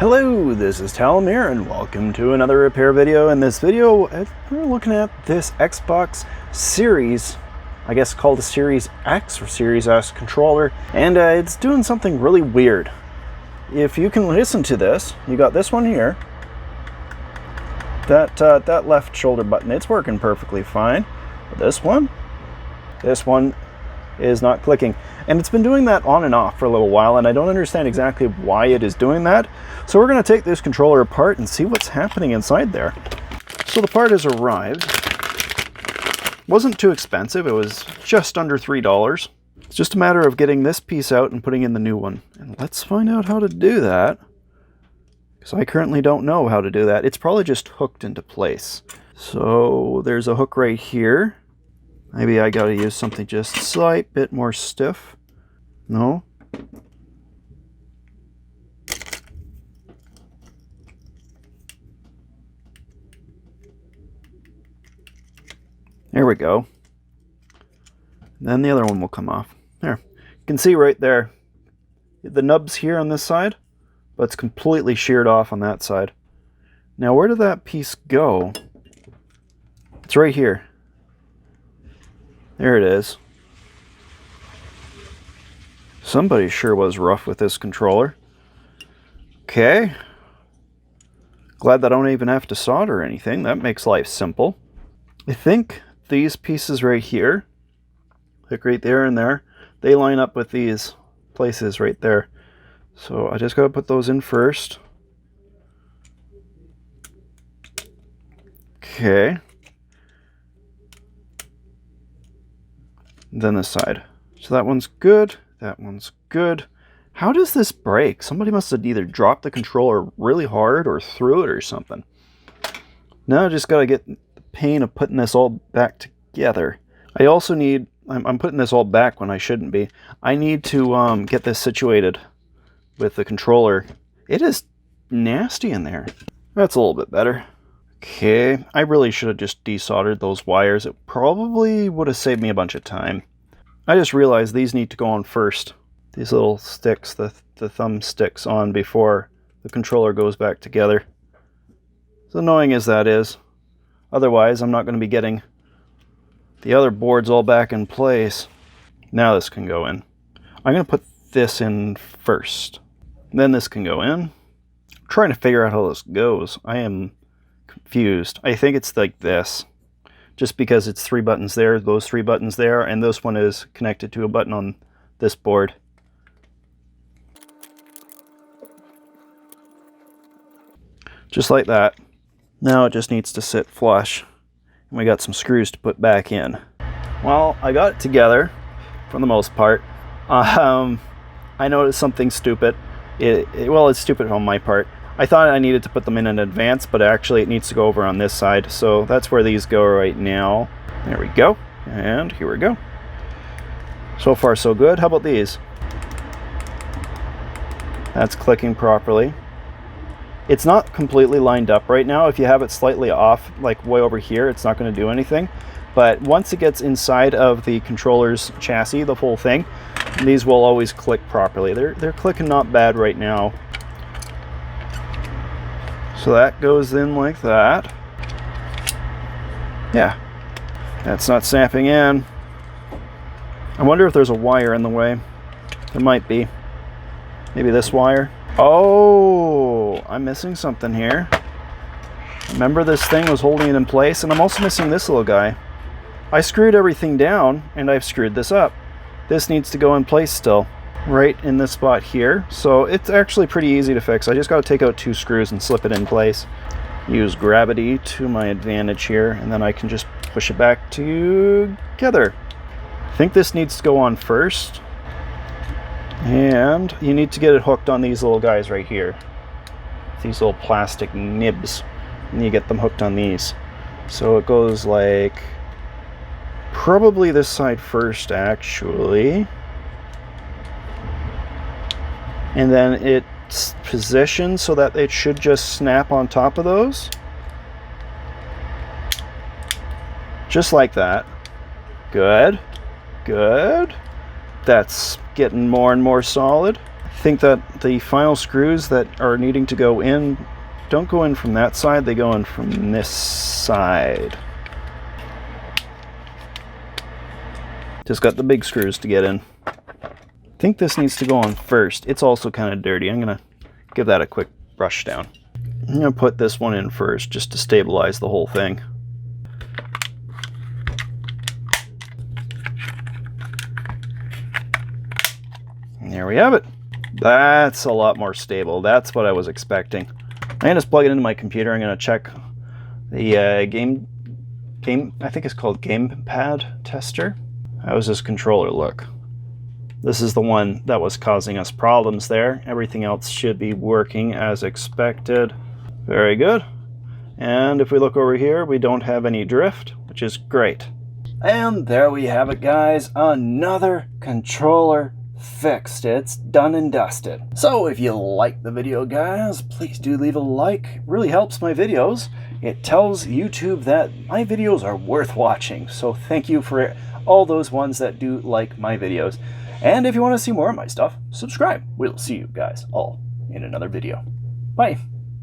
Hello, this is Talamir and welcome to another repair video. In this video, we're looking at this Xbox Series, I guess called a Series X or Series S controller, and it's doing something really weird. If you can listen to this, you got this one here, that left shoulder button, it's working perfectly fine. But this one is not clicking. And it's been doing that on and off for a little while, and I don't understand exactly why it is doing that. So we're going to take this controller apart and see what's happening inside there. So the part has arrived. Wasn't too expensive, it was just under $3. It's just a matter of getting this piece out and putting in the new one. And let's find out how to do that, because I currently don't know how to do that. It's probably just hooked into place. So there's a hook right here. Maybe I gotta use something just a slight bit more stiff. No? There we go. And then the other one will come off. There. You can see right there. The nub's here on this side, but it's completely sheared off on that side. Now where did that piece go? It's right here. There it is. Somebody sure was rough with this controller. Okay. Glad that I don't even have to solder anything. That makes life simple. I think these pieces right here, like right there and there, they line up with these places right there. So I just gotta put those in first. Okay. Then this side. So that one's good. That one's good. How does this break? Somebody must have either dropped the controller really hard or threw it or something. Now I just gotta get the pain of putting this all back together. I also need, I'm putting this all back when I shouldn't be. I need to get this situated with the controller. It is nasty in there. That's a little bit better. Okay, I really should have just desoldered those wires. It probably would have saved me a bunch of time. I just realized these need to go on first. These little sticks, the thumb sticks on before the controller goes back together. As annoying as that is. Otherwise, I'm not going to be getting the other boards all back in place. Now this can go in. I'm going to put this in first. Then this can go in. I'm trying to figure out how this goes. I am confused. I think it's like this, just because it's 3 buttons there, those 3 buttons there, and this one is connected to a button on this board. Just like that. Now it just needs to sit flush, and we got some screws to put back in. Well, I got it together for the most part. I noticed something stupid. Well, it's stupid on my part. I thought I needed to put them in advance, but actually it needs to go over on this side. So that's where these go right now. There we go. And here we go. So far so good. How about these? That's clicking properly. It's not completely lined up right now. If you have it slightly off, like way over here, it's not going to do anything. But once it gets inside of the controller's chassis, the whole thing, these will always click properly. They're clicking not bad right now. So that goes in like that. Yeah, that's not snapping in. I wonder if there's a wire in the way. There might be. Maybe this wire. Oh, I'm missing something here. Remember, this thing was holding it in place, and I'm also missing this little guy. I screwed everything down, and I've screwed this up. This needs to go in place still, right in this spot here. So it's actually pretty easy to fix. I just got to take out 2 screws and slip it in place. Use gravity to my advantage here, and then I can just push it back together. I think this needs to go on first. And you need to get it hooked on these little guys right here. These little plastic nibs. And you get them hooked on these. So it goes like probably this side first, actually. And then it's positioned so that it should just snap on top of those. Just like that. Good. Good. That's getting more and more solid. I think that the final screws that are needing to go in don't go in from that side, they go in from this side. Just got the big screws to get in. I think this needs to go on first. It's also kind of dirty. I'm gonna give that a quick brush down. I'm gonna put this one in first just to stabilize the whole thing. And there we have it. That's a lot more stable. That's what I was expecting. I'm gonna just plug it into my computer. I'm gonna check the I think it's called Gamepad tester. How does this controller look? This is the one that was causing us problems there. Everything else should be working as expected. Very good. And if we look over here, we don't have any drift, which is great. And there we have it, guys. Another controller fixed. It's done and dusted. So if you like the video, guys, please do leave a like. It really helps my videos. It tells YouTube that my videos are worth watching. So thank you for all those ones that do like my videos. And if you want to see more of my stuff, subscribe. We'll see you guys all in another video. Bye.